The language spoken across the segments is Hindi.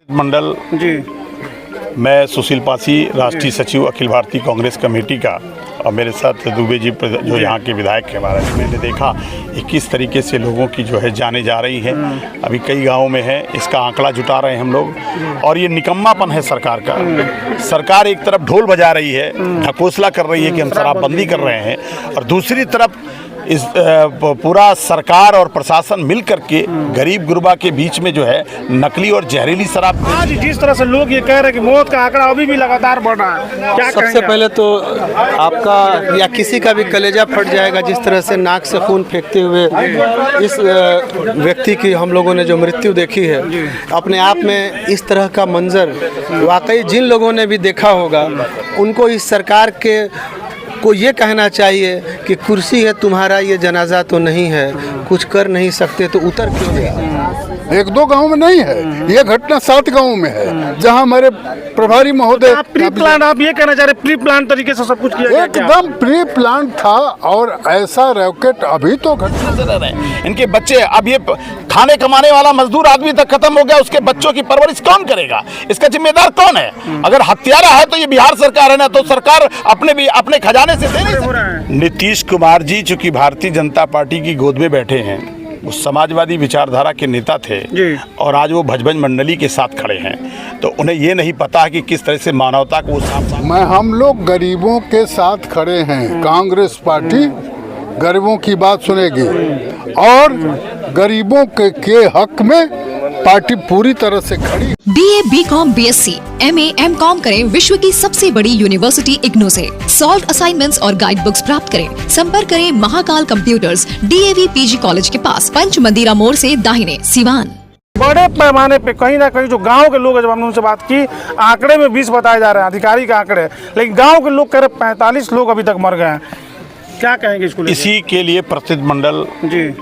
मंडल जी। मैं सुशील पासी, राष्ट्रीय सचिव अखिल भारतीय कांग्रेस कमेटी का, और मेरे साथ दुबे जी जो यहाँ के विधायक हैं हमारा। मैंने देखा कि किस तरीके से लोगों की जो है जाने जा रही है। अभी कई गांवों में है, इसका आंकड़ा जुटा रहे हैं हम लोग। और ये निकम्मापन है सरकार का। सरकार एक तरफ ढोल बजा रही है, ढकोसला कर रही है कि हम शराबबंदी कर रहे हैं, और दूसरी तरफ इस पूरा सरकार और प्रशासन मिल करके गरीब गुरबा के बीच में जो है नकली और जहरीली शराब। आज जिस तरह से लोग ये कह रहे हैं कि मौत का आंकड़ा अभी भी लगातार बढ़ रहा है, क्या सबसे पहले तो आपका या किसी का भी कलेजा फट जाएगा जिस तरह से नाक से खून फेंकते हुए इस व्यक्ति की हम लोगों ने जो मृत्यु देखी है। अपने आप में इस तरह का मंजर वाकई जिन लोगों ने भी देखा होगा उनको इस सरकार के को ये कहना चाहिए कि कुर्सी है तुम्हारा, ये जनाजा तो नहीं है, कुछ कर नहीं सकते तो उतर क्यों गया। एक दो गांव में नहीं है, ये घटना 7 गांव में है जहां हमारे प्रभारी महोदय। आप प्री प्लान, आप ये कहना चाह रहे प्री प्लान तरीके से सब कुछ किया गया? एकदम प्री प्लान था, और ऐसा रॉकेट अभी तो घटना। इनके बच्चे, अब ये खाने कमाने वाला मजदूर आदमी तक खत्म हो गया, उसके बच्चों की परवरिश कौन करेगा? इसका जिम्मेदार कौन है? अगर हत्यारा है तो ये बिहार सरकार है ना, तो सरकार अपने खजाने से दे नहीं सकती। नीतीश कुमार जी चूंकि भारतीय जनता पार्टी की गोद में बैठे हैं, वो समाजवादी विचारधारा के नेता थे और आज वो भजबंज मंडली के साथ खड़े हैं, तो उन्हें ये नहीं पता है कि किस तरह से मानवता को हम लोग गरीबों के साथ खड़े हैं। कांग्रेस पार्टी गरीबों की बात सुनेगी और गरीबों के हक में पार्टी पूरी तरह से खड़ी। BA, BCom, BSc, MA, MCom करें विश्व की सबसे बड़ी यूनिवर्सिटी इग्नू से। सॉल्व असाइनमेंट्स और गाइड बुक्स प्राप्त करें। संपर्क करें Mahakal computers, DAV PG college के पास, पंच मंदिरा मोड़ से दाहिने, सिवान। बड़े पैमाने पे कहीं ना कहीं जो गांव के लोग हैं, जब हमने उनसे बात की, आंकड़े में 20 बताए जा रहे हैं, अधिकारी के आंकड़े, लेकिन गाँव के लोग कह रहे 45 लोग अभी तक मर गए हैं। क्या कहेंगे इसको? इसी के लिए प्रतिनिधिमंडल जी,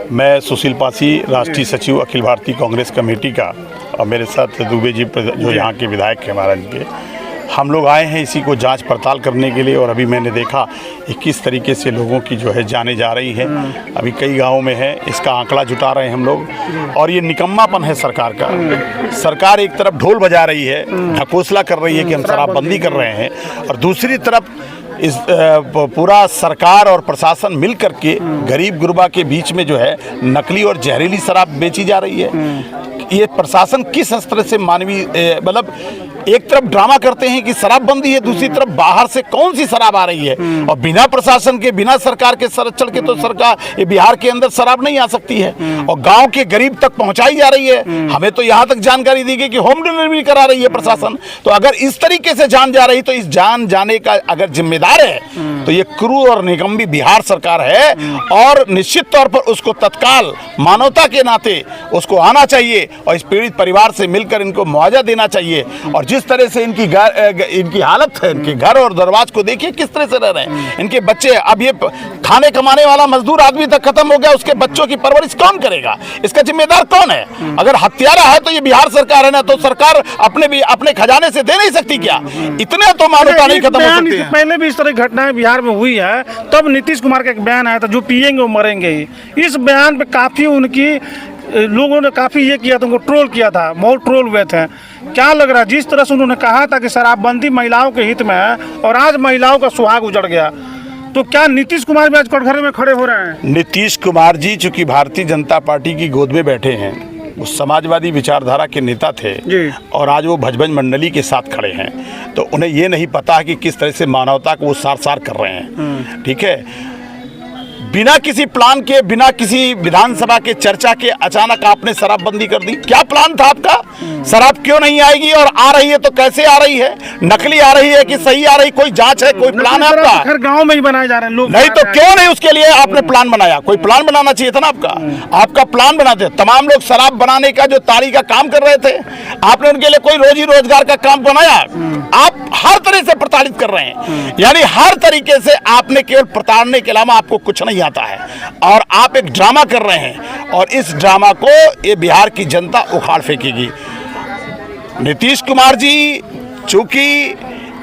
मैं सुशील पासी, राष्ट्रीय सचिव अखिल भारतीय कांग्रेस कमेटी का, और मेरे साथ दुबे जी जो यहाँ के विधायक हैं हमारा के, हम लोग आए हैं इसी को जांच पड़ताल करने के लिए। और अभी मैंने देखा कि किस तरीके से लोगों की जो है जाने जा रही है। अभी कई गांवों में है, इसका आंकड़ा जुटा रहे हैं हम लोग। और ये निकम्मापन है सरकार का। सरकार एक तरफ ढोल बजा रही है, ढकोसला कर रही है कि हम शराबबंदी कर रहे हैं, और दूसरी तरफ इस पूरा सरकार और प्रशासन मिल करके गरीब गुरबा के बीच में जो है नकली और जहरीली शराब बेची जा रही है। ये प्रशासन किस स्तर से मानवीय, मतलब एक तरफ ड्रामा करते हैं कि शराबबंदी है, दूसरी तरफ बाहर से कौन सी शराब आ रही है, और बिना प्रशासन के, बिना सरकार के संरक्षण के तो सरकार ये बिहार के अंदर शराब नहीं आ सकती है, और गांव के गरीब तक पहुंचाई जा रही है। हमें तो यहाँ तक जानकारी दी गई कि होम डिलीवरी करा रही है प्रशासन। तो अगर इस तरीके से जान जा रही, तो इस जान जाने का अगर जिम्मेदार है तो ये क्रूर और निकम्मी बिहार सरकार है, और निश्चित तौर पर उसको तत्काल मानवता के नाते उसको आना चाहिए और इस पीड़ित परिवार से मिलकर इनको मुआवजा देना चाहिए। और जिस तरह से इनकी हालत है, इनके घर और दरवाज को देखिए किस तरह से रह रहे हैं इनके बच्चे। अब ये खाने कमाने वाला मजदूर आदमी तक खत्म हो गया, उसके बच्चों की परवरिश कौन करेगा? इसका जिम्मेदार कौन है? अगर हत्यारा है तो ये बिहार सरकार है ना, तो सरकार अपने खजाने से दे नहीं सकती क्या? इतने तो मानवता नहीं खत्म हो सकती है। पहले भी इस तरह की घटनाएं बिहार में हुई है, तब नीतीश कुमार का एक बयान आया था, जो पिएंगे वो मरेंगे ही। इस बयान पे काफी उनकी लोगों ने काफी ये किया था, उनको ट्रोल किया था, बहुत ट्रोल हुए थे। क्या लग रहा है जिस तरह से उन्होंने कहा था कि शराबबंदी महिलाओं के हित में है, और आज महिलाओं का सुहाग उजड़ गया, तो क्या नीतीश कुमार भी आज कटघरे में खड़े हो रहे हैं? नीतीश कुमार जी चूंकि भारतीय जनता पार्टी की गोद में बैठे हैं, वो समाजवादी विचारधारा के नेता थे और आज वो भजबंज मंडली के साथ खड़े हैं, तो उन्हें ये नहीं पता है कि किस तरह से मानवता को वो सार कर रहे हैं। ठीक है, बिना किसी प्लान के, बिना किसी विधानसभा के चर्चा के अचानक आपने शराबबंदी कर दी। क्या प्लान था आपका? शराब क्यों नहीं आएगी, और आ रही है तो कैसे आ रही है? नकली आ रही है कि सही आ रही? कोई जांच है, कोई प्लान है आपका? हर गांव में ही बनाए जा रहे हैं लोग। नहीं तो क्यों नहीं उसके लिए आपने प्लान बनाया? कोई प्लान बनाना चाहिए था ना आपका। आपका प्लान बनाते, तमाम लोग शराब बनाने का जो तारी का काम कर रहे थे, आपने उनके लिए कोई रोजी रोजगार का काम बनाया? आप हर तरह से प्रताड़ित कर रहे हैं, यानी हर तरीके से आपने केवल प्रताड़ने के अलावा आपको कुछ नहीं आता है, और आप एक ड्रामा कर रहे हैं, और इस ड्रामा को ये बिहार की जनता उखाड़ फेंकेगी। नीतीश कुमार जी चूंकि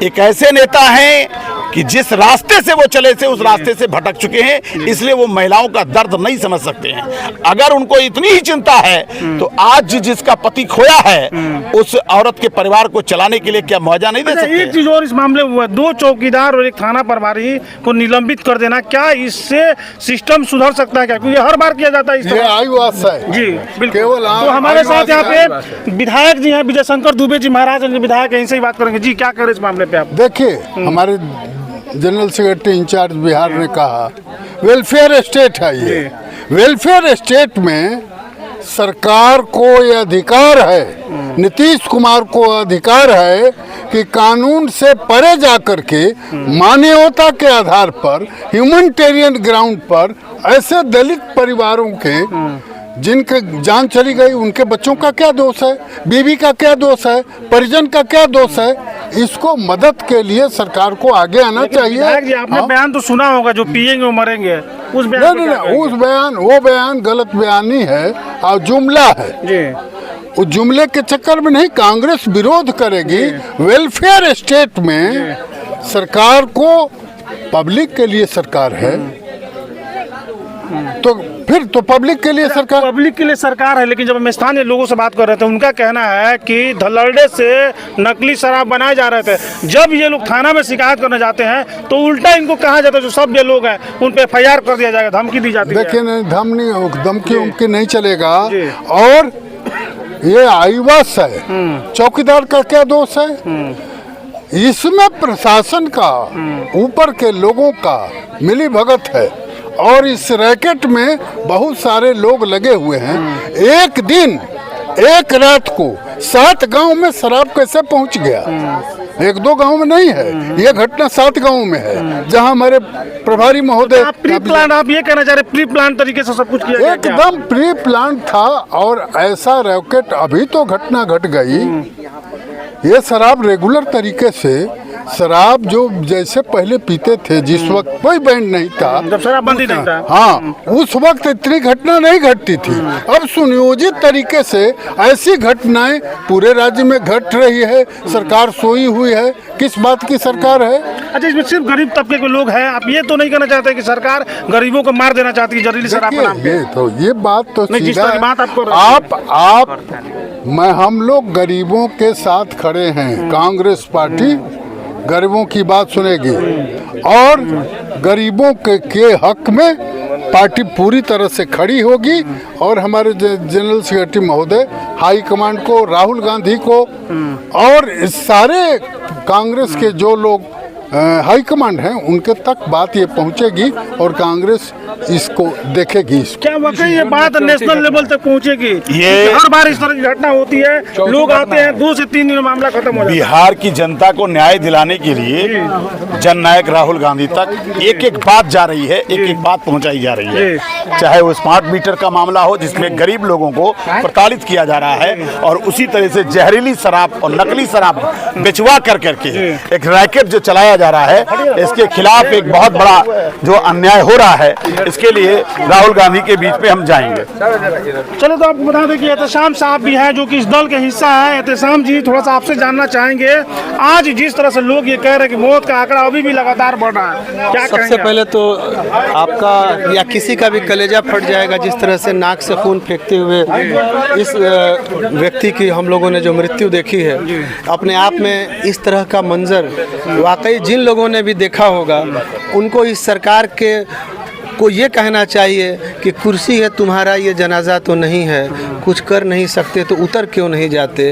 एक ऐसे नेता हैं कि जिस रास्ते से वो चले थे उस रास्ते से भटक चुके हैं, इसलिए वो महिलाओं का दर्द नहीं समझ सकते हैं। अगर उनको इतनी ही चिंता है तो आज जिसका पति खोया है उस औरत के परिवार को चलाने के लिए क्या मुआवजा नहीं दे सकते? एक चीज और इस मामले में हुआ, 2 चौकीदार और एक थाना प्रभारी को निलंबित कर देना, क्या इससे सिस्टम सुधर सकता है क्या? क्योंकि हर बार किया जाता है इस ये तरह। आईवास है जी बिल्कुल। केवल तो हमारे साथ यहाँ पे विधायक जी हैं, विजय शंकर दुबे जी महाराज विधायक हैं, इनसे ही बात करेंगे। जी क्या करें इस मामले पे आप? देखिए, हमारे जनरल सेक्रेटरी इंचार्ज बिहार ने कहा वेलफेयर स्टेट है ये। वेलफेयर स्टेट में सरकार को ये अधिकार है, नीतीश कुमार को अधिकार है कि कानून से परे जाकर के मानवता के आधार पर, ह्यूमैनिटेरियन ग्राउंड पर ऐसे दलित परिवारों के जिनके जान चली गई, उनके बच्चों का क्या दोष है, बीवी का क्या दोष है, परिजन का क्या दोष है, इसको मदद के लिए सरकार को आगे आना चाहिए। विधायक जी आपने बयान तो सुना होगा, जो पिएंगे वो मरेंगे, उस बयान नहीं, वो बयान गलत बयानी है और जुमला है जी। उस जुमले के चक्कर में नहीं, कांग्रेस विरोध करेगी। वेलफेयर स्टेट में सरकार को, पब्लिक के लिए सरकार है तो फिर तो पब्लिक के लिए सरकार है। लेकिन जब हम स्थानीय लोगों से बात कर रहे थे, उनका कहना है कि धल्लड़े से नकली शराब बनाए जा रहे थे। जब ये लोग थाना में शिकायत करने जाते हैं तो उल्टा इनको कहा जाता है, जो सब ये लोग हैं उन पे FIR कर दिया जाएगा, धमकी दी जाती है। देखिए धमकी उमकी नहीं चलेगा। और ये आईवास है, चौकीदार का क्या दोष है इसमें? प्रशासन का, ऊपर के लोगों का मिली भगत है और इस रैकेट में बहुत सारे लोग लगे हुए हैं। एक दिन, एक रात को 7 गांव में शराब कैसे पहुंच गया? 1-2 गांव में नहीं है, ये घटना 7 गांव में है, जहां हमारे प्रभारी महोदय आप प्री प्लान, आप ये कहना चाह रहे प्री प्लान तरीके से सब कुछ किया गया? एकदम प्री प्लान था। और ऐसा रैकेट, अभी तो घटना घट गई, ये शराब रेगुलर तरीके से, शराब जो जैसे पहले पीते थे, जिस वक्त कोई बैंड नहीं था, जब शराबबंदी नहीं था, हाँ, उस वक्त इतनी घटना नहीं घटती थी। अब सुनियोजित तरीके से ऐसी घटनाएं पूरे राज्य में घट रही है। सरकार सोई हुई है। किस बात की सरकार है? अच्छा, इसमें सिर्फ गरीब तबके के लोग हैं, आप ये तो नहीं कहना चाहते कि सरकार गरीबों को मार देना चाहती है जहरीली शराब के नाम पे? ये बात तो नहीं, जिस सीधा तरह की बात आपको हम लोग गरीबों के साथ खड़े हैं। कांग्रेस पार्टी गरीबों की बात सुनेगी और गरीबों के हक में पार्टी पूरी तरह से खड़ी होगी। और हमारे जनरल सेक्रेटरी महोदय, हाई कमांड को, राहुल गांधी को और सारे कांग्रेस के जो लोग हाई कमांड हैं, उनके तक बात ये पहुंचेगी और कांग्रेस इसको देखेगी। क्या वाकई ये बात नेशनल लेवल तक पहुंचेगी? ये हर बार इस तरह की घटना होती है, लोग आते हैं, 2 से 3 दिन में मामला खत्म हो जाता है। बिहार की जनता को न्याय दिलाने के लिए जननायक राहुल गांधी तक एक एक बात जा रही है, एक एक बात पहुंचाई जा रही है। चाहे वो स्मार्ट मीटर का मामला हो, जिसमें गरीब लोगों को प्रताड़ित किया जा रहा है, और उसी तरह से जहरीली शराब और नकली शराब बेचवा कर करके एक रैकेट जो चलाया जा रहा है, इसके खिलाफ एक बहुत बड़ा जो अन्याय हो रहा है, इसके लिए राहुल गांधी के बीच में हम जाएंगे। चलो, तो आपको बता दें कि एहतेशाम साहब भी हैं, जो कि इस दल के हिस्सा है। एहतेशाम जी, थोड़ा सा आपसे जानना चाहेंगे, आज जिस तरह से लोग ये कह रहे हैं कि मौत का आंकड़ा अभी भी लगातार बढ़ रहा है, क्या कहेंगे? सबसे पहले तो आपका या किसी का भी कलेजा फट जाएगा जिस तरह से नाक से खून फेंकते हुए इस व्यक्ति की हम लोगों ने जो मृत्यु देखी है। अपने आप में इस तरह का मंजर वाकई जिन लोगों ने भी देखा होगा, उनको इस सरकार के को ये कहना चाहिए कि कुर्सी है तुम्हारा, ये जनाजा तो नहीं है, कुछ कर नहीं सकते तो उतर क्यों नहीं जाते।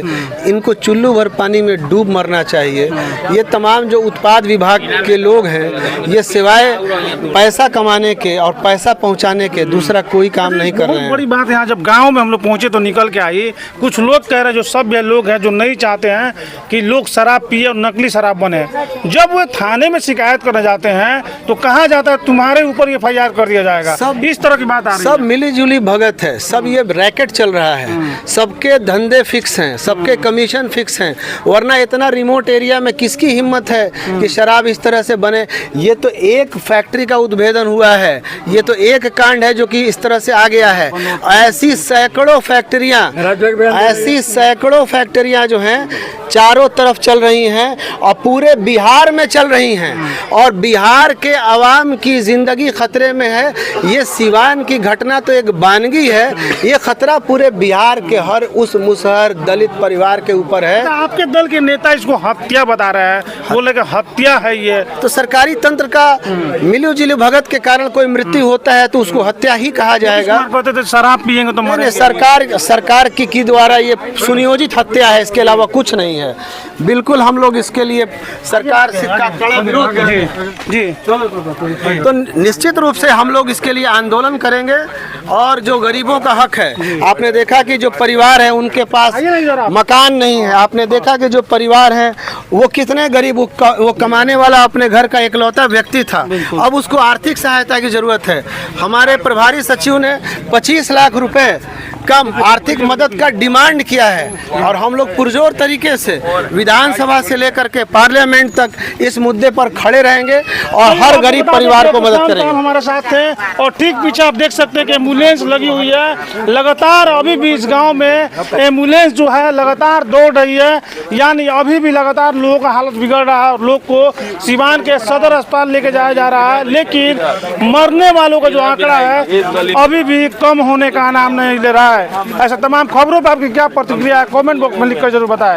इनको चुल्लू भर पानी में डूब मरना चाहिए। ये तमाम जो उत्पाद विभाग के लोग हैं, ये सिवाय पैसा कमाने के और पैसा पहुंचाने के दूसरा कोई काम नहीं कर रहे हैं। बड़ी बात है, यहाँ जब गांव में हम लोग पहुंचे तो निकल के आई, कुछ लोग कह रहे हैं, जो सभ्य लोग हैं, जो नहीं चाहते हैं कि लोग शराब पिए और नकली शराब बने, जब वो थाने में शिकायत करने जाते हैं तो कहा जाता है तुम्हारे ऊपर FIR खत्म कर दिया जाएगा। सब- इस तरह की बात आ रही सब है। मिली जुली भगत है, सब ये रैकेट चल रहा है, सबके धंधे फिक्स हैं, सबके कमीशन फिक्स हैं, वरना इतना रिमोट एरिया में किसकी हिम्मत है कि शराब इस तरह से बने। ये तो एक फैक्ट्री का उद्भेदन हुआ है, ये तो एक कांड है जो कि इस तरह से आ गया है। ऐसी सैकड़ों फैक्ट्रियां जो हैं चारों तरफ चल रही हैं और पूरे बिहार में चल रही हैं, और बिहार के आवाम की ज़िंदगी खतरे में है। ये सिवान की घटना तो एक बानगी है, ये खतरा पूरे बिहार के हर उस मुसहर दलित परिवार के ऊपर है। आपके दल के नेता इसको हत्या बता रहे हैं, बोले कि हत्या है ये। तो सरकारी तंत्र का मिली जुली भगत के कारण कोई मृत्यु होता है तो उसको हत्या ही कहा जाएगा। कहते थे शराब पियेंगे तो नहीं, मरेंगे। सरकार की द्वारा ये सुनियोजित हत्या है, इसके अलावा कुछ नहीं है। बिल्कुल हम लोग इसके लिए सरकार से का कड़ा विरोध करेंगे। जी तो निश्चित रूप से हम लोग इसके लिए आंदोलन करेंगे, और जो गरीबों का हक है, आपने देखा कि जो परिवार है उनके पास मकान नहीं है, आपने देखा कि जो परिवार है वो कितने गरीब, वो कमाने वाला अपने घर का इकलौता व्यक्ति था, अब उसको आर्थिक सहायता की जरूरत है। हमारे प्रभारी सचिव ने 25 लाख रुपए का आर्थिक मदद का डिमांड किया है, और हम लोग पुरजोर तरीके से विधानसभा से लेकर के पार्लियामेंट तक इस मुद्दे पर खड़े रहेंगे और हर गरीब परिवार को मदद करेंगे। हमारे साथ हैं, और ठीक पीछे आप देख सकते हैं कि एम्बुलेंस लगी हुई है लगातार। अभी भी इस गांव में एम्बुलेंस जो है लगातार दौड़ रही है, यानी अभी भी लगातार लोगों का हालत बिगड़ रहा है, और लोग को सिवान के सदर अस्पताल लेके जाया जा रहा है, लेकिन मरने वालों का जो आंकड़ा है अभी भी कम होने का नाम नहीं ले रहा है। ऐसा तमाम खबरों पर आपकी क्या प्रतिक्रिया है, कमेंट बॉक्स में लिखकर जरूर बताएं।